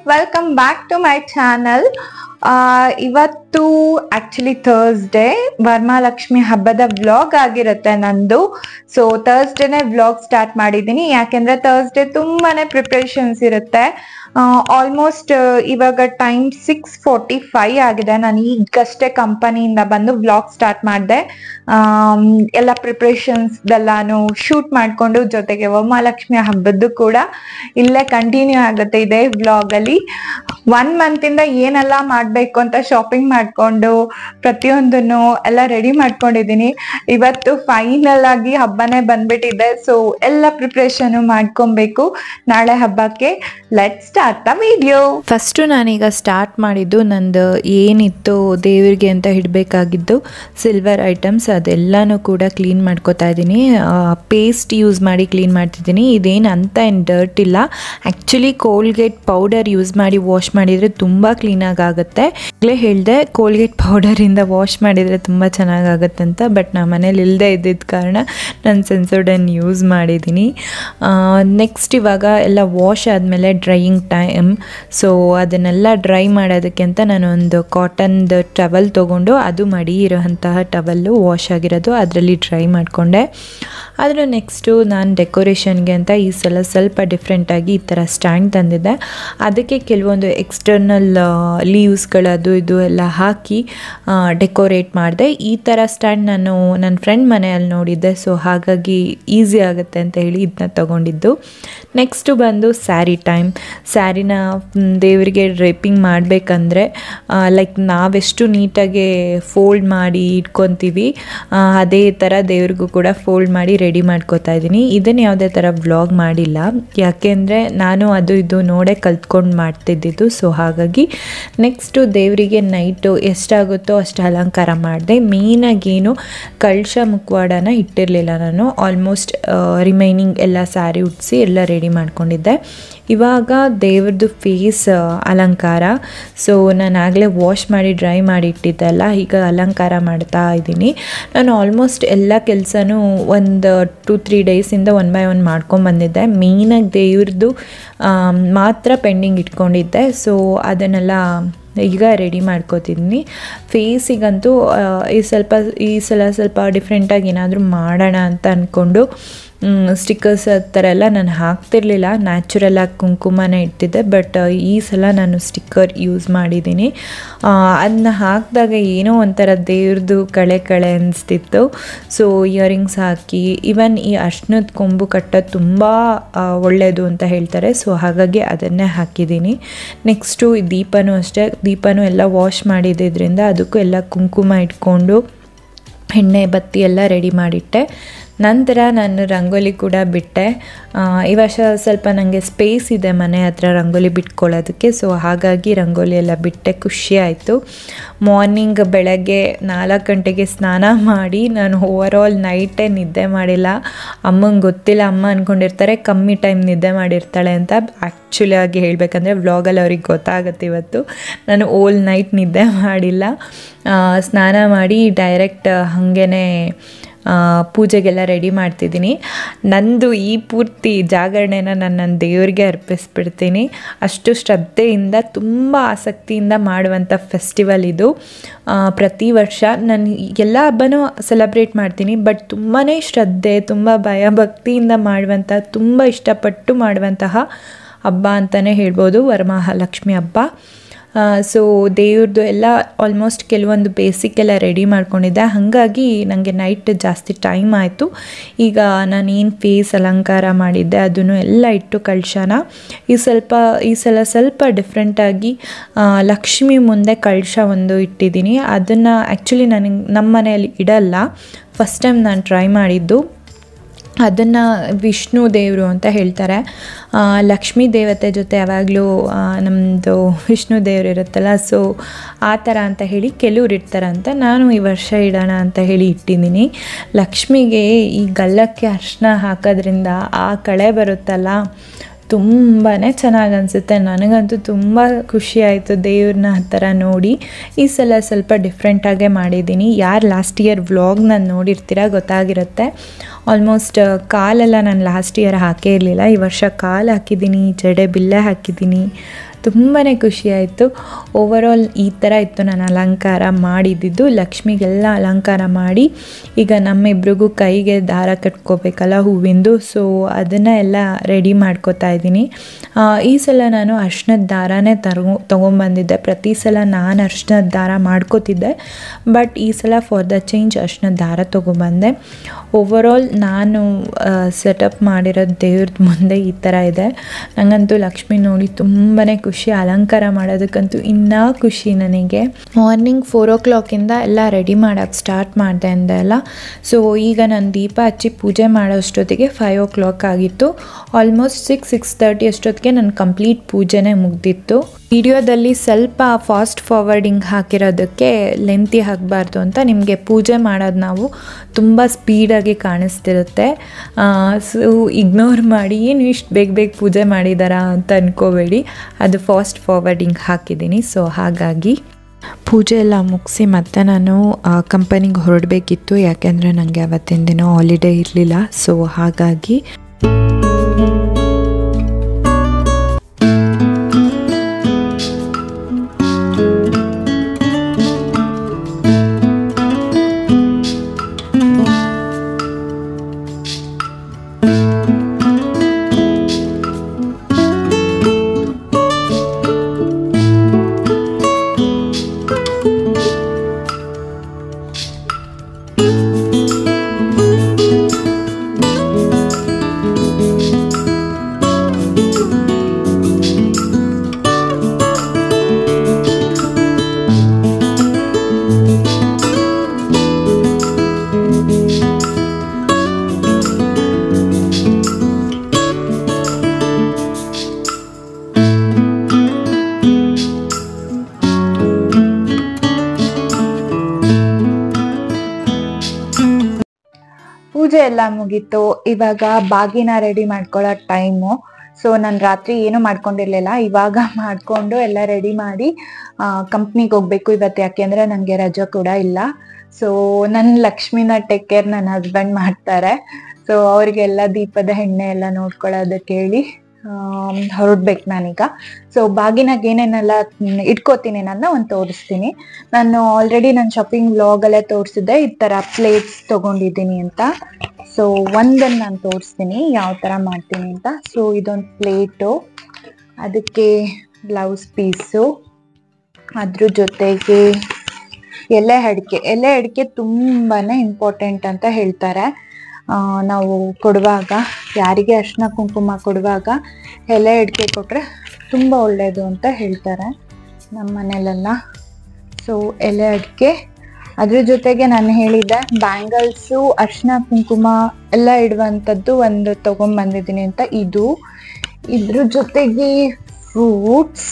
Welcome back to my channel. ಇವತ್ತು actually Thursday Varamahalakshmi ಹಬ್ಬದ vlog ಆಗಿರುತ್ತೆ ನಂದು. ಸೊ ಥರ್ಸ್ಡೇನೆ ವ್ಲಾಗ್ ಸ್ಟಾರ್ಟ್ ಮಾಡಿದ್ದೀನಿ, ಯಾಕೆಂದ್ರೆ ಥರ್ಸ್ಡೇ ತುಂಬಾನೇ ಪ್ರಿಪ್ರೇಷನ್ಸ್ ಇರುತ್ತೆ. ಆಲ್ಮೋಸ್ಟ್ ಇವಾಗ ಟೈಮ್ 6:45 ಆಗಿದೆ. ನಾನು ಈಗಷ್ಟೇ ಕಂಪನಿಯಿಂದ ಬಂದು ವ್ಲಾಗ್ ಸ್ಟಾರ್ಟ್ ಮಾಡಿದೆ. ಎಲ್ಲ ಪ್ರಿಪ್ರೇಷನ್ಸ್ ಎಲ್ಲಾನು ಶೂಟ್ ಮಾಡಿಕೊಂಡು, ಜೊತೆಗೆ ವರಮಹಾಲಕ್ಷ್ಮಿ ಹಬ್ಬದ್ದು ಕೂಡ ಇಲ್ಲೇ ಕಂಟಿನ್ಯೂ ಆಗುತ್ತೆ ಇದೇ ವ್ಲಾಗ್ ಅಲ್ಲಿ. 1 ಮಂತ್ ಇಂದ ಏನೆಲ್ಲ ಮಾಡ್ಬೇಕು ಅಂತ ಶಾಪಿಂಗ್ ಮಾಡ್ಕೊಂಡು ಪ್ರತಿಯೊಂದನ್ನು ಎಲ್ಲ ರೆಡಿ ಮಾಡ್ಕೊಂಡಿದ್ದೀನಿ. ಇವತ್ತು ಫೈನಲ್ ಆಗಿ ಹಬ್ಬನೇ ಬಂದ್ಬಿಟ್ಟಿದೆ. ಸೊ ಎಲ್ಲ ಪ್ರಿಪ್ರೇಷನ್ ಮಾಡ್ಕೊಬೇಕು ನಾಳೆ ಹಬ್ಬಕ್ಕೆ. Let's start the video. First ನಾನೀಗ ಸ್ಟಾರ್ಟ್ ಮಾಡಿದ್ದು ನಂದು ಏನಿತ್ತು ದೇವರಿಗೆ ಅಂತ ಇಡಬೇಕಾಗಿದ್ದು ಸಿಲ್ವರ್ ಐಟಮ್ಸ್ ಅದೆಲ್ಲನೂ ಕೂಡ ಕ್ಲೀನ್ ಮಾಡ್ಕೋತಾ ಇದ್ದೀನಿ. ಪೇಸ್ಟ್ ಯೂಸ್ ಮಾಡಿ ಕ್ಲೀನ್ ಮಾಡ್ತಿದ್ದೀನಿ. ಇದೇನು ಅಂತ ಏನು ಡರ್ಟ್ ಇಲ್ಲ. ಆ್ಯಕ್ಚುಲಿ ಕೋಲ್ಗೇಟ್ ಪೌಡರ್ ಯೂಸ್ ಮಾಡಿ ವಾಶ್ ಮಾಡಿದರೆ ತುಂಬ ಕ್ಲೀನಾಗಿ ಆಗುತ್ತೆ. ಈಗಲೇ ಹೇಳಿದೆ ಕೋಲ್ಗೇಟ್ ಪೌಡರಿಂದ ವಾಶ್ ಮಾಡಿದರೆ ತುಂಬ ಚೆನ್ನಾಗಾಗುತ್ತೆ ಅಂತ. ಬಟ್ ನಮ್ಮ ಮನೇಲಿ ಇಲ್ಲದೆ ಇದ್ದಿದ್ದ ಕಾರಣ ನಾನು ಸೆನ್ಸೋಡನ್ ಯೂಸ್ ಮಾಡಿದ್ದೀನಿ. ನೆಕ್ಸ್ಟ್ ಇವಾಗ ಎಲ್ಲ ವಾಶ್ ಆದಮೇಲೆ ಡ್ರೈಯಿಂಗ್ ಟೈಮ್. ಸೊ ಅದನ್ನೆಲ್ಲ ಡ್ರೈ ಮಾಡೋದಕ್ಕೆ ಅಂತ ನಾನು ಒಂದು ಕಾಟನ್ದು ಟವಲ್ ತೊಗೊಂಡು, ಅದು ಮಡಿ ಇರೋಂತಹ ಟವಲ್ಲು ವಾಶ್ ಆಗಿರೋದು, ಅದರಲ್ಲಿ ಡ್ರೈ ಮಾಡಿಕೊಂಡೆ. ಆದರೆ ನೆಕ್ಸ್ಟು ನಾನು ಡೆಕೋರೇಷನ್ಗೆ ಅಂತ ಈ ಸಲ ಸ್ವಲ್ಪ ಡಿಫ್ರೆಂಟಾಗಿ ಈ ಥರ ಸ್ಟ್ಯಾಂಡ್ ತಂದಿದ್ದೆ. ಅದಕ್ಕೆ ಕೆಲವೊಂದು ಎಕ್ಸ್ಟರ್ನಲ್ ಲೀವ್ಸ್ಗಳು ಅದು ಇದು ಎಲ್ಲ ಹಾಕಿ ಡೆಕೋರೇಟ್ ಮಾಡಿದೆ. ಈ ಥರ ಸ್ಟ್ಯಾಂಡ್ ನಾನು ನನ್ನ ಫ್ರೆಂಡ್ ಮನೆಯಲ್ಲಿ ನೋಡಿದ್ದೆ. ಸೊ ಹಾಗಾಗಿ ಈಸಿ ಆಗುತ್ತೆ ಅಂತ ಹೇಳಿ ಇದನ್ನ ತೊಗೊಂಡಿದ್ದು. ನೆಕ್ಸ್ಟು ಬಂದು ಸ್ಯಾರಿ ಟೈಮ್. ಸ್ಯಾರಿನ ದೇವರಿಗೆ ಡ್ರೇಪಿಂಗ್ ಮಾಡಬೇಕಂದ್ರೆ ಲೈಕ್ ನಾವೆಷ್ಟು ನೀಟಾಗಿ ಫೋಲ್ಡ್ ಮಾಡಿ ಇಟ್ಕೊತೀವಿ ಅದೇ ಥರ ದೇವ್ರಿಗೂ ಕೂಡ ಫೋಲ್ಡ್ ಮಾಡಿ ರೆಡಿ ಮಾಡ್ಕೋತಾ ಇದ್ದೀನಿ. ಇದನ್ನು ಯಾವುದೇ ಥರ ವ್ಲಾಗ್ ಮಾಡಿಲ್ಲ, ಯಾಕೆಂದರೆ ನಾನು ಅದು ಇದು ನೋಡೇ ಕಲ್ತ್ಕೊಂಡು ಮಾಡ್ತಿದ್ದಿದ್ದು. ಸೊ ಹಾಗಾಗಿ ನೆಕ್ಸ್ಟು ದೇವರಿಗೆ ನೈಟು ಎಷ್ಟಾಗುತ್ತೋ ಅಷ್ಟು ಅಲಂಕಾರ ಮಾಡಿದೆ. ಮೇಯ್ನಾಗೇನು ಕಳಶ ಮುಖವಾಡನ ಇಟ್ಟಿರಲಿಲ್ಲ ನಾನು. ಆಲ್ಮೋಸ್ಟ್ ರಿಮೈನಿಂಗ್ ಎಲ್ಲ ಸ್ಯಾರಿ ಉಡಿಸಿ ಎಲ್ಲ ರೆಡಿ ಮಾಡ್ಕೊಂಡಿದ್ದೆ. ಇವಾಗ ದೇವ್ರದ್ದು ಫೇಸ್ ಅಲಂಕಾರ. ಸೊ ನಾನು ಆಗಲೇ ವಾಶ್ ಮಾಡಿ ಡ್ರೈ ಮಾಡಿ ಇಟ್ಟಿದ್ದೆಲ್ಲ ಈಗ ಅಲಂಕಾರ ಮಾಡ್ತಾ ಇದ್ದೀನಿ. ನಾನು ಆಲ್ಮೋಸ್ಟ್ ಎಲ್ಲ ಕೆಲಸನೂ ಒಂದು 2-3 ಡೇಸಿಂದ 1 by 1 ಮಾಡ್ಕೊಂಬಂದಿದ್ದೆ. ಮೇಯ್ನಾಗಿ ದೇವ್ರದ್ದು ಮಾತ್ರ ಪೆಂಡಿಂಗ್ ಇಟ್ಕೊಂಡಿದ್ದೆ. ಸೊ ಅದನ್ನೆಲ್ಲ ಈಗ ರೆಡಿ ಮಾಡ್ಕೋತಿದ್ದೀನಿ. ಫೇಸಿಗಂತೂ ಈ ಸಲ ಸ್ವಲ್ಪ ಡಿಫ್ರೆಂಟಾಗಿ ಏನಾದರೂ ಮಾಡೋಣ ಅಂತ ಅಂದ್ಕೊಂಡು ಸ್ಟಿಕ್ಕರ್ಸ್ ಆ ಥರ ಎಲ್ಲ ನಾನು ಹಾಕ್ತಿರ್ಲಿಲ್ಲ, ನ್ಯಾಚುರಲಾಗಿ ಕುಂಕುಮನೇ ಇಡ್ತಿದ್ದೆ. ಬಟ್ ಈ ಸಲ ನಾನು ಸ್ಟಿಕ್ಕರ್ ಯೂಸ್ ಮಾಡಿದ್ದೀನಿ. ಅದನ್ನ ಹಾಕಿದಾಗ ಏನೋ ಒಂಥರ ದೇವ್ರದ್ದು ಕಳೆ ಅನಿಸ್ತಿತ್ತು. ಸೊ ಇಯರಿಂಗ್ಸ್ ಹಾಕಿ ಈವನ್ ಈ ಅರ್ಶಿನದ ಕೊಂಬು ಕಟ್ಟೋದು ತುಂಬ ಒಳ್ಳೆಯದು ಅಂತ ಹೇಳ್ತಾರೆ. ಸೊ ಹಾಗಾಗಿ ಅದನ್ನೇ ಹಾಕಿದ್ದೀನಿ. ನೆಕ್ಸ್ಟು ದೀಪನೂ ಅಷ್ಟೇ. ದೀಪನೂ ಎಲ್ಲ ವಾಶ್ ಮಾಡಿದ್ದರಿಂದ ಅದಕ್ಕೂ ಎಲ್ಲ ಕುಂಕುಮ ಇಟ್ಕೊಂಡು ಎಣ್ಣೆ ಬತ್ತಿ ಎಲ್ಲ ರೆಡಿ ಮಾಡಿಟ್ಟೆ. ನಂತರ ನಾನು ರಂಗೋಲಿ ಕೂಡ ಬಿಟ್ಟೆ. ಈ ವರ್ಷ ಸ್ವಲ್ಪ ನನಗೆ ಸ್ಪೇಸ್ ಇದೆ ಮನೆ ಹತ್ರ ರಂಗೋಲಿ ಬಿಟ್ಕೊಳ್ಳೋದಕ್ಕೆ. ಸೊ ಹಾಗಾಗಿ ರಂಗೋಲಿ ಎಲ್ಲ ಬಿಟ್ಟೆ, ಖುಷಿ ಆಯಿತು. ಮಾರ್ನಿಂಗ್ ಬೆಳಗ್ಗೆ 4 ಗಂಟೆಗೆ ಸ್ನಾನ ಮಾಡಿ ನಾನು ಓವರಾಲ್ ನೈಟೇ ನಿದ್ದೆ ಮಾಡಿಲ್ಲ. ಅಮ್ಮಂಗೆ ಗೊತ್ತಿಲ್ಲ, ಅಮ್ಮ ಅಂದ್ಕೊಂಡಿರ್ತಾರೆ ಕಮ್ಮಿ ಟೈಮ್ ನಿದ್ದೆ ಮಾಡಿರ್ತಾಳೆ ಅಂತ. ಆ್ಯಕ್ಚುಲಿ ಆಗಿ ಹೇಳಬೇಕಂದ್ರೆ ವ್ಲಾಗಲ್ಲಿ ಅವ್ರಿಗೆ ಗೊತ್ತಾಗುತ್ತೆ. ಇವತ್ತು ನಾನು ಓಲ್ ನೈಟ್ ನಿದ್ದೆ ಮಾಡಿಲ್ಲ. ಸ್ನಾನ ಮಾಡಿ ಡೈರೆಕ್ಟ್ ಹಾಗೇ ಪೂಜೆಗೆಲ್ಲ ರೆಡಿ ಮಾಡ್ತಿದ್ದೀನಿ. ನಂದು ಈ ಪೂರ್ತಿ ಜಾಗರಣೆನ ನಾನು ನನ್ನ ದೇವರಿಗೆ ಅರ್ಪಿಸ್ಬಿಡ್ತೀನಿ. ಅಷ್ಟು ಶ್ರದ್ಧೆಯಿಂದ ತುಂಬ ಆಸಕ್ತಿಯಿಂದ ಮಾಡುವಂಥ ಫೆಸ್ಟಿವಲ್ ಇದು. ಪ್ರತಿ ವರ್ಷ ನಾನು ಎಲ್ಲ ಹಬ್ಬನೂ ಸೆಲೆಬ್ರೇಟ್ ಮಾಡ್ತೀನಿ. ಬಟ್ ತುಂಬಾ ಶ್ರದ್ಧೆ, ತುಂಬ ಭಯಭಕ್ತಿಯಿಂದ ಮಾಡುವಂಥ, ತುಂಬ ಇಷ್ಟಪಟ್ಟು ಮಾಡುವಂತಹ ಹಬ್ಬ ಅಂತಲೇ ಹೇಳ್ಬೋದು ವರಮಹಾಲಕ್ಷ್ಮಿ ಹಬ್ಬ. ಸೊ ದೇವ್ರದ್ದು ಎಲ್ಲ ಆಲ್ಮೋಸ್ಟ್ ಕೆಲವೊಂದು ಬೇಸಿಕ್ ಎಲ್ಲ ರೆಡಿ ಮಾಡ್ಕೊಂಡಿದ್ದೆ. ಹಾಗಾಗಿ ನನಗೆ ನೈಟ್ ಜಾಸ್ತಿ ಟೈಮ್ ಆಯಿತು. ಈಗ ನಾನೇನು ಫೇಸ್ ಅಲಂಕಾರ ಮಾಡಿದ್ದೆ ಅದನ್ನು ಎಲ್ಲ ಇಟ್ಟು ಕಳಶನ ಈ ಸಲ ಸ್ವಲ್ಪ ಡಿಫ್ರೆಂಟಾಗಿ ಲಕ್ಷ್ಮಿ ಮುಂದೆ ಕಳಶ ಒಂದು ಇಟ್ಟಿದ್ದೀನಿ. ಅದನ್ನು ಆ್ಯಕ್ಚುಲಿ ನನಗೆ ನಮ್ಮ ಮನೆಯಲ್ಲಿ ಇಡಲ್ಲ. ಫಸ್ಟ್ ಟೈಮ್ ನಾನು ಟ್ರೈ ಮಾಡಿದ್ದು. ಅದನ್ನು ವಿಷ್ಣು ದೇವರು ಅಂತ ಹೇಳ್ತಾರೆ. ಲಕ್ಷ್ಮೀ ದೇವತೆ ಜೊತೆ ಯಾವಾಗಲೂ ನಮ್ಮದು ವಿಷ್ಣು ದೇವರು ಇರುತ್ತಲ್ಲ, ಸೊ ಆ ಥರ ಅಂತ ಹೇಳಿ ಕೆಲವ್ರು ಇಡ್ತಾರಂತ. ನಾನು ಈ ವರ್ಷ ಇಡೋಣ ಅಂತ ಹೇಳಿ ಇಟ್ಟಿದ್ದೀನಿ. ಲಕ್ಷ್ಮಿಗೆ ಈ ಗಲ್ಲಕ್ಕೆ ಅರಿಶಿನ ಹಾಕೋದ್ರಿಂದ ಆ ಕಳೆ ಬರುತ್ತಲ್ಲ, ತುಂಬಾ ಚೆನ್ನಾಗಿ ಅನಿಸುತ್ತೆ. ನನಗಂತೂ ತುಂಬ ಖುಷಿ ಆಯಿತು ದೇವ್ರನ್ನ ಆ ಥರ ನೋಡಿ. ಈ ಸಲ ಸ್ವಲ್ಪ ಡಿಫ್ರೆಂಟಾಗೇ ಮಾಡಿದ್ದೀನಿ. ಯಾರು ಲಾಸ್ಟ್ ಇಯರ್ ವ್ಲಾಗ್ ನಾನು ನೋಡಿರ್ತೀರ ಗೊತ್ತಾಗಿರುತ್ತೆ. ಆಲ್ಮೋಸ್ಟ್ ಕಾಲೆಲ್ಲ ನಾನು ಲಾಸ್ಟ್ ಇಯರ್ ಹಾಕೇ ಇರಲಿಲ್ಲ. ಈ ವರ್ಷ ಕಾಲು ಹಾಕಿದ್ದೀನಿ, ಜಡೆ ಬಿಲ್ಲೆ ಹಾಕಿದ್ದೀನಿ. ತುಂಬಾ ಖುಷಿ ಆಯಿತು. ಓವರಾಲ್ ಈ ಥರ ಇತ್ತು ನಾನು ಅಲಂಕಾರ ಮಾಡಿದ್ದಿದ್ದು. ಲಕ್ಷ್ಮಿಗೆಲ್ಲ ಅಲಂಕಾರ ಮಾಡಿ ಈಗ ನಮ್ಮಿಬ್ರಿಗೂ ಕೈಗೆ ದಾರ ಕಟ್ಕೋಬೇಕಲ್ಲ ಹೂವಿಂದು, ಸೊ ಅದನ್ನು ಎಲ್ಲ ರೆಡಿ ಮಾಡ್ಕೋತಾ ಇದ್ದೀನಿ. ಈ ಸಲ ನಾನು ಅರ್ಶಿನದ ದಾರನೇ ತೊಗೊಂಬಂದಿದ್ದೆ. ಪ್ರತಿ ಸಲ ನಾನು ಅರ್ಶಿನದ ದಾರ ಮಾಡ್ಕೋತಿದ್ದೆ, ಬಟ್ ಈ ಸಲ ಫಾರ್ ದ ಚೇಂಜ್ ಅರ್ಶಿನದ ದಾರ ತೊಗೊಂಬಂದೆ. ಓವರಾಲ್ ನಾನು ಸೆಟಪ್ ಮಾಡಿರೋ ದೇವ್ರದ್ದು ಮುಂದೆ ಈ ಥರ ಇದೆ. ನನಗಂತೂ ಲಕ್ಷ್ಮಿ ನೋಡಿ ತುಂಬಾ ಖುಷಿ. ಅಲಂಕಾರ ಮಾಡೋದಕ್ಕಂತೂ ಇನ್ನೂ ಖುಷಿ ನನಗೆ. ಮಾರ್ನಿಂಗ್ 4 o'clock ಎಲ್ಲ ರೆಡಿ ಮಾಡೋಕ್ಕೆ ಸ್ಟಾರ್ಟ್ ಮಾಡಿದೆ ಅಂದೆ ಅಲ್ಲ, ಸೊ ಈಗ ನಾನು ದೀಪ ಹಚ್ಚಿ ಪೂಜೆ ಮಾಡೋಷ್ಟೊತ್ತಿಗೆ 5 o'clock ಆಗಿತ್ತು. ಆಲ್ಮೋಸ್ಟ್ 6-6:30 ಅಷ್ಟೊತ್ತಿಗೆ ನನ್ನ ಕಂಪ್ಲೀಟ್ ಪೂಜೆನೇ ಮುಗ್ದಿತ್ತು. ವಿಡಿಯೋದಲ್ಲಿ ಸ್ವಲ್ಪ ಫಾಸ್ಟ್ ಫಾರ್ವರ್ಡಿಂಗ್ ಹಾಕಿರೋದಕ್ಕೆ ಲೆಂತಿ ಹಾಕಬಾರ್ದು ಅಂತ. ನಿಮಗೆ ಪೂಜೆ ಮಾಡೋದು ನಾವು ತುಂಬ ಸ್ಪೀಡಾಗಿ ಕಾಣಿಸ್ತಿರುತ್ತೆ, ಸೊ ಇಗ್ನೋರ್ ಮಾಡಿ. ಏನು ಇಷ್ಟು ಬೇಗ ಪೂಜೆ ಮಾಡಿದಾರಾ ಅಂತ ಅಂದ್ಕೋಬೇಡಿ, ಅದು ಫಾಸ್ಟ್ ಫಾರ್ವರ್ಡಿಂಗ್ ಹಾಕಿದ್ದೀನಿ. ಸೊ ಹಾಗಾಗಿ ಪೂಜೆ ಎಲ್ಲ ಮುಗಿಸಿ ಮತ್ತೆ ನಾನು ಕಂಪನಿಗೆ ಹೊರಡಬೇಕಿತ್ತು, ಯಾಕೆಂದರೆ ನನಗೆ ಅವತ್ತಿನ ದಿನ ಹಾಲಿಡೇ ಇರಲಿಲ್ಲ. ಸೊ ಹಾಗಾಗಿ ಪೂಜೆ ಎಲ್ಲ ಮುಗೀತು. ಇವಾಗ ಬಾಗಿನ ರೆಡಿ ಮಾಡ್ಕೊಳ್ಳೋ ಟೈಮು. ಸೊ ನಾನು ರಾತ್ರಿ ಏನು ಮಾಡ್ಕೊಂಡಿರ್ಲಿಲ್ಲ, ಇವಾಗ ಮಾಡ್ಕೊಂಡು ಎಲ್ಲ ರೆಡಿ ಮಾಡಿ ಕಂಪ್ನಿಗೆ ಹೋಗ್ಬೇಕು ಇವತ್ತು, ಯಾಕೆಂದ್ರೆ ನನಗೆ ರಜೆ ಕೂಡ ಇಲ್ಲ. ಸೊ ನನ್ನ ಲಕ್ಷ್ಮಿನ ಟೇಕ್ ಕೇರ್ ನನ್ನ ಹಸ್ಬೆಂಡ್ ಮಾಡ್ತಾರೆ. ಸೊ ಅವ್ರಿಗೆಲ್ಲ ದೀಪದ ಎಣ್ಣೆ ಎಲ್ಲ ನೋಡ್ಕೊಳ್ಳೋದಕ್ಕೆ ಹೇಳಿ ಹೊರಡ್ಬೇಕು ನಾನೀಗ. ಸೊ ಬಾಗಿನಾಗ ಏನೇನೆಲ್ಲ ಇಟ್ಕೋತೀನಿ ನನ್ನ ಒಂದು ತೋರಿಸ್ತೀನಿ. ನಾನು ಆಲ್ರೆಡಿ ನನ್ನ ಶಾಪಿಂಗ್ ವ್ಲಾಗಲ್ಲೇ ತೋರಿಸಿದ್ದೆ ಈ ಥರ ಪ್ಲೇಟ್ಸ್ ತೊಗೊಂಡಿದ್ದೀನಿ ಅಂತ. ಸೊ ಒಂದನ್ನು ನಾನು ತೋರಿಸ್ತೀನಿ ಯಾವ ಥರ ಮಾಡ್ತೀನಿ ಅಂತ. ಸೊ ಇದೊಂದು ಪ್ಲೇಟು, ಅದಕ್ಕೆ ಬ್ಲೌಸ್ ಪೀಸು, ಅದ್ರ ಜೊತೆಗೆ ಎಲೆ ಅಡಿಕೆ ತುಂಬಾ ಇಂಪಾರ್ಟೆಂಟ್ ಅಂತ ಹೇಳ್ತಾರೆ. ನಾವು ಕೊಡುವಾಗ, ಯಾರಿಗೆ ಅರಿಶಿನ ಕುಂಕುಮ ಕೊಡುವಾಗ ಎಲೆ ಅಡಿಕೆ ಕೊಟ್ಟರೆ ತುಂಬ ಒಳ್ಳೆಯದು ಅಂತ ಹೇಳ್ತಾರೆ ನಮ್ಮ ಮನೇಲೆಲ್ಲ. ಸೊ ಎಲೆ ಅಡಿಕೆ, ಅದ್ರ ಜೊತೆಗೆ ನಾನು ಹೇಳಿದ್ದೆ ಬ್ಯಾಂಗಲ್ಸು, ಅರಿಶಿನ ಕುಂಕುಮ ಎಲ್ಲ ಇಡುವಂಥದ್ದು ಒಂದು ತೊಗೊಂಬಂದಿದ್ದೀನಿ ಅಂತ. ಇದ್ರ ಜೊತೆಗೆ ಫ್ರೂಟ್ಸ್,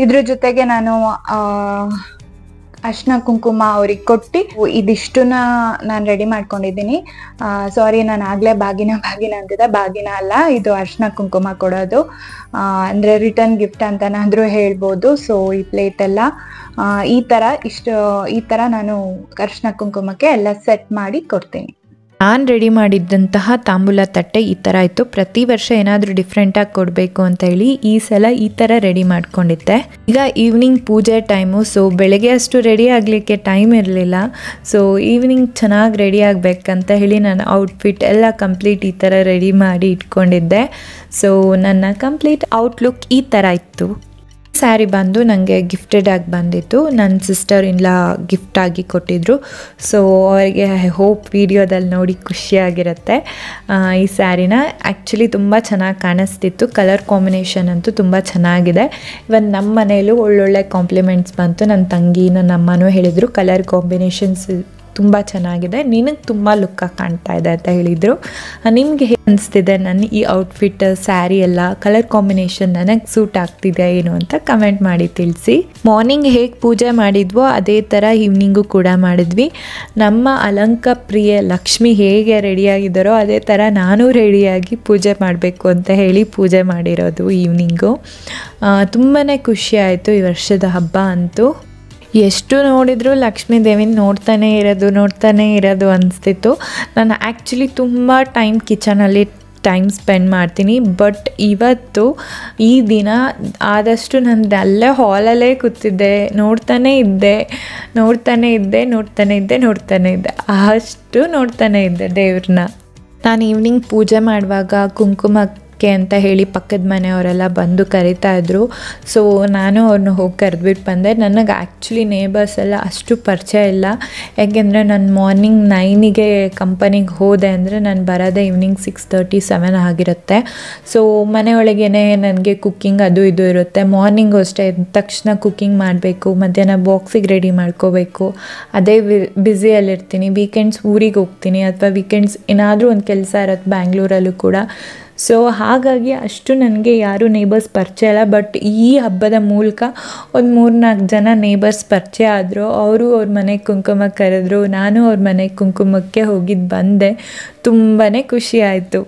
ಇದ್ರ ಜೊತೆಗೆ ನಾನು ಅರಿಶಿನ ಕುಂಕುಮ ಅವ್ರಿಗೆ ಕೊಟ್ಟು ಇದಿಷ್ಟನ್ನ ನಾನು ರೆಡಿ ಮಾಡ್ಕೊಂಡಿದ್ದೀನಿ. ಸಾರಿ, ನಾನು ಆಗ್ಲೇ ಬಾಗಿನ ಅಂತಿದ್ದೆ, ಬಾಗಿನ ಅಲ್ಲ, ಇದು ಅರಿಶಿನ ಕುಂಕುಮ ಕೊಡೋದು, ಅಂದ್ರೆ ರಿಟರ್ನ್ ಗಿಫ್ಟ್ ಅಂತನಾದ್ರೂ ಹೇಳ್ಬೋದು. ಸೊ ಈ ಪ್ಲೇಟ್ ಎಲ್ಲ ಈ ತರ ನಾನು ಅರಿಶಿನ ಕುಂಕುಮಕ್ಕೆ ಎಲ್ಲ ಸೆಟ್ ಮಾಡಿ ಕೊಡ್ತೀನಿ. ನಾನು ರೆಡಿ ಮಾಡಿದ್ದಂತಹ ತಾಂಬೂಲ ತಟ್ಟೆ ಈ ಥರ ಇತ್ತು. ಪ್ರತಿ ವರ್ಷ ಏನಾದರೂ ಡಿಫ್ರೆಂಟಾಗಿ ಕೊಡಬೇಕು ಅಂತ ಹೇಳಿ ಈ ಸಲ ಈ ಥರ ರೆಡಿ ಮಾಡ್ಕೊಂಡಿದ್ದೆ. ಈಗ ಈವ್ನಿಂಗ್ ಪೂಜೆ ಟೈಮು, ಸೊ ಬೆಳಗ್ಗೆ ಅಷ್ಟು ರೆಡಿ ಆಗಲಿಕ್ಕೆ ಟೈಮ್ ಇರಲಿಲ್ಲ. ಸೊ ಈವ್ನಿಂಗ್ ಚೆನ್ನಾಗಿ ರೆಡಿ ಆಗಬೇಕಂತ ಹೇಳಿ ನಾನು ಔಟ್ಫಿಟ್ ಎಲ್ಲ ಕಂಪ್ಲೀಟ್ ಈ ಥರ ರೆಡಿ ಮಾಡಿ ಇಟ್ಕೊಂಡಿದ್ದೆ. ಸೊ ನನ್ನ ಕಂಪ್ಲೀಟ್ ಔಟ್ಲುಕ್ ಈ ಥರ ಇತ್ತು. ಸ್ಯಾರಿ ಬಂದು ನನಗೆ ಗಿಫ್ಟೆಡ್ ಆಗಿ ಬಂದಿತ್ತು, ನನ್ನ ಸಿಸ್ಟರ್ ಇನ್ಲಾ ಗಿಫ್ಟ್ ಆಗಿ ಕೊಟ್ಟಿದ್ರು. ಸೊ ಅವರಿಗೆ ಐ ಹೋಪ್ ವಿಡಿಯೋದಲ್ಲಿ ನೋಡಿ ಖುಷಿಯಾಗಿರುತ್ತೆ. ಈ ಸ್ಯಾರಿನ ಆ್ಯಕ್ಚುಲಿ ತುಂಬ ಚೆನ್ನಾಗಿ ಕಾಣಿಸ್ತಿತ್ತು, ಕಲರ್ ಕಾಂಬಿನೇಷನ್ ಅಂತೂ ತುಂಬ ಚೆನ್ನಾಗಿದೆ. ಇವನ್ ನಮ್ಮ ಮನೆಯಲ್ಲೂ ಒಳ್ಳೊಳ್ಳೆ ಕಾಂಪ್ಲಿಮೆಂಟ್ಸ್ ಬಂತು. ನನ್ನ ತಂಗಿ ನನ್ನ ಅಮ್ಮನೂ ಹೇಳಿದರು ಕಲರ್ ಕಾಂಬಿನೇಷನ್ಸ್ ತುಂಬ ಚೆನ್ನಾಗಿದೆ, ನಿನಗೆ ತುಂಬ ಲುಕ್ಕಾಗಿ ಕಾಣ್ತಾ ಇದೆ ಅಂತ ಹೇಳಿದರು. ನಿಮಗೆ ಹೇಗೆ ಅನಿಸ್ತಿದೆ ನನ್ನ ಈ ಔಟ್ಫಿಟ್, ಸ್ಯಾರಿ ಎಲ್ಲ ಕಲರ್ ಕಾಂಬಿನೇಷನ್ ನನಗೆ ಸೂಟ್ ಆಗ್ತಿದೆ ಏನು ಅಂತ ಕಮೆಂಟ್ ಮಾಡಿ ತಿಳಿಸಿ. ಮಾರ್ನಿಂಗ್ ಹೇಗೆ ಪೂಜೆ ಮಾಡಿದ್ವೋ ಅದೇ ಥರ ಈವ್ನಿಂಗು ಕೂಡ ಮಾಡಿದ್ವಿ. ನಮ್ಮ ಅಲಂಕಪ್ರಿಯ ಲಕ್ಷ್ಮಿ ಹೇಗೆ ರೆಡಿಯಾಗಿದ್ದಾರೋ ಅದೇ ಥರ ನಾನು ರೆಡಿಯಾಗಿ ಪೂಜೆ ಮಾಡಬೇಕು ಅಂತ ಹೇಳಿ ಪೂಜೆ ಮಾಡಿರೋದು ಈವ್ನಿಂಗು. ತುಂಬಾ ಖುಷಿ ಆಯಿತು ಈ ವರ್ಷದ ಹಬ್ಬ ಅಂತೂ. ಎಷ್ಟು ನೋಡಿದರೂ ಲಕ್ಷ್ಮೀ ದೇವಿನ ನೋಡ್ತಾನೆ ಇರೋದು ಅನಿಸ್ತಿತ್ತು. ನಾನು ಆ್ಯಕ್ಚುಲಿ ತುಂಬ ಟೈಮ್ ಕಿಚನಲ್ಲಿ ಸ್ಪೆಂಡ್ ಮಾಡ್ತೀನಿ, ಬಟ್ ಇವತ್ತು ಈ ದಿನ ಆದಷ್ಟು ನಾನು ಅಲ್ಲೇ ಹಾಲಲ್ಲೇ ಕೂತಿದ್ದೆ, ನೋಡ್ತಾನೆ ಇದ್ದೆ ಅಷ್ಟು ನೋಡ್ತಾನೆ ಇದ್ದೆ ದೇವ್ರನ್ನ. ನಾನು ಈವ್ನಿಂಗ್ ಪೂಜೆ ಮಾಡುವಾಗ ಕುಂಕುಮಕ್ಕೆ ಅಂತ ಹೇಳಿ ಪಕ್ಕದ ಮನೆಯವರೆಲ್ಲ ಬಂದು ಕರಿತಾ ಇದ್ರು. ಸೊ ನಾನು ಅವ್ರನ್ನ ಹೋಗಿ ಕರೆದ್ಬಿಟ್ಟು ಬಂದೆ. ನನಗೆ ಆ್ಯಕ್ಚುಲಿ ನೇಬರ್ಸ್ ಎಲ್ಲ ಅಷ್ಟು ಪರಿಚಯ ಇಲ್ಲ, ಯಾಕೆಂದರೆ ನಾನು ಮಾರ್ನಿಂಗ್ 9ಗೆ ಕಂಪನಿಗೆ ಹೋದೆ ಅಂದರೆ ನಾನು ಬರೋದೇ ಈವ್ನಿಂಗ್ 6:30, 7 ಆಗಿರುತ್ತೆ. ಸೊ ಮನೆಯೊಳಗೇ ನನಗೆ ಕುಕ್ಕಿಂಗ್ ಅದು ಇದು ಇರುತ್ತೆ. ಮಾರ್ನಿಂಗು ಅಷ್ಟೇ ಎದ್ದ ತಕ್ಷಣ ಕುಕ್ಕಿಂಗ್ ಮಾಡಬೇಕು, ಮಧ್ಯಾಹ್ನ ಬಾಕ್ಸಿಗೆ ರೆಡಿ ಮಾಡ್ಕೋಬೇಕು, ಅದೇ ಬ್ಯುಸಿಯಲ್ಲಿರ್ತೀನಿ. ವೀಕೆಂಡ್ಸ್ ಊರಿಗೆ ಹೋಗ್ತೀನಿ ಅಥವಾ ವೀಕೆಂಡ್ಸ್ ಏನಾದರೂ ಒಂದು ಕೆಲಸ ಇರುತ್ತೆ ಬ್ಯಾಂಗ್ಳೂರಲ್ಲೂ ಕೂಡ. ಸೊ ಹಾಗಾಗಿ ಅಷ್ಟು ನನಗೆ ಯಾರೂ ನೇಬರ್ಸ್ ಪರಿಚಯ ಇಲ್ಲ. ಬಟ್ ಈ ಹಬ್ಬದ ಮೂಲಕ ಒಂದು 3-4 ಜನ ನೇಬರ್ಸ್ ಪರಿಚಯ ಆದರು. ಅವರು ಅವ್ರ ಮನೆಗೆ ಕುಂಕುಮಕ್ಕೆ ಕರೆದ್ರು, ನಾನು ಅವ್ರ ಮನೆಗೆ ಕುಂಕುಮಕ್ಕೆ ಹೋಗಿದ್ದು ಬಂದೆ. ತುಂಬಾ ಖುಷಿ ಆಯಿತು.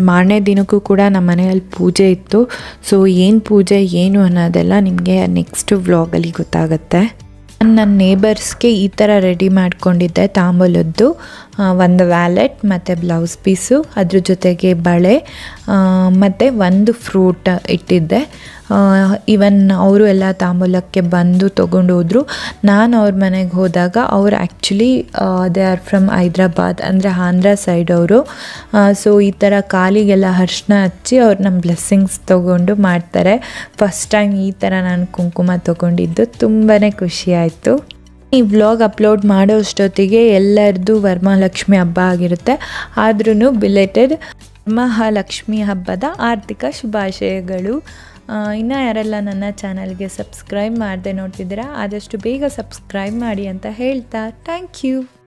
ಮಾರನೇ ದಿನಕ್ಕೂ ಕೂಡ ನಮ್ಮ ಮನೆಯಲ್ಲಿ ಪೂಜೆ ಇತ್ತು. ಸೊ ಏನು ಪೂಜೆ ಏನು ಅನ್ನೋದೆಲ್ಲ ನಿಮಗೆ ನೆಕ್ಸ್ಟ್ ವ್ಲಾಗಲ್ಲಿ ಗೊತ್ತಾಗುತ್ತೆ. ನನ್ನ ನೇಬರ್ಸ್ಗೆ ಈ ಥರ ರೆಡಿ ಮಾಡ್ಕೊಂಡಿದ್ದೆ ತಾಂಬೂಲದ್ದು ಒಂದು ವ್ಯಾಲೆಟ್ ಮತ್ತು ಬ್ಲೌಸ್ ಪೀಸು, ಅದ್ರ ಜೊತೆಗೆ ಬಳೆ ಮತ್ತು ಒಂದು ಫ್ರೂಟ್ ಇಟ್ಟಿದ್ದೆ. ಇವನ್ ಅವರು ಎಲ್ಲ ತಾಂಬೂಲಕ್ಕೆ ಬಂದು ತೊಗೊಂಡು ಹೋದರು. ನಾನು ಅವ್ರ ಮನೆಗೆ ಹೋದಾಗ ಅವ್ರು actually they are from Hyderabad, ಅಂದರೆ ಆಂಧ್ರ ಸೈಡ್ ಅವರು. ಸೊ ಈ ಥರ ಕಾಲಿಗೆಲ್ಲ ಅರಿಶಿನ ಹಚ್ಚಿ ಅವ್ರು ನಮ್ಮ ಬ್ಲೆಸ್ಸಿಂಗ್ಸ್ ತೊಗೊಂಡು ಮಾಡ್ತಾರೆ. ಫಸ್ಟ್ ಟೈಮ್ ಈ ಥರ ನಾನು ಕುಂಕುಮ ತೊಗೊಂಡಿದ್ದು, ತುಂಬಾ ಖುಷಿ ಆಯಿತು. ಈ ವ್ಲಾಗ್ ಅಪ್ಲೋಡ್ ಮಾಡೋ ಅಷ್ಟೊತ್ತಿಗೆ ಎಲ್ಲರದ್ದು ವರಮಹಾಲಕ್ಷ್ಮಿ ಹಬ್ಬ ಆಗಿರುತ್ತೆ. ಆದ್ರೂ ಬಿಲೇಟೆಡ್ ಮಹಾಲಕ್ಷ್ಮಿ ಹಬ್ಬದ ಆರ್ಥಿಕ ಶುಭಾಶಯಗಳು. ಇನ್ನು ಯಾರೆಲ್ಲ ನನ್ನ ಚಾನಲ್ಗೆ ಸಬ್ಸ್ಕ್ರೈಬ್ ಮಾಡದೆ ನೋಡ್ತಿದ್ದೀರಾ, ಆದಷ್ಟು ಬೇಗ ಸಬ್ಸ್ಕ್ರೈಬ್ ಮಾಡಿ ಅಂತ ಹೇಳ್ತಾ ಥ್ಯಾಂಕ್ ಯು.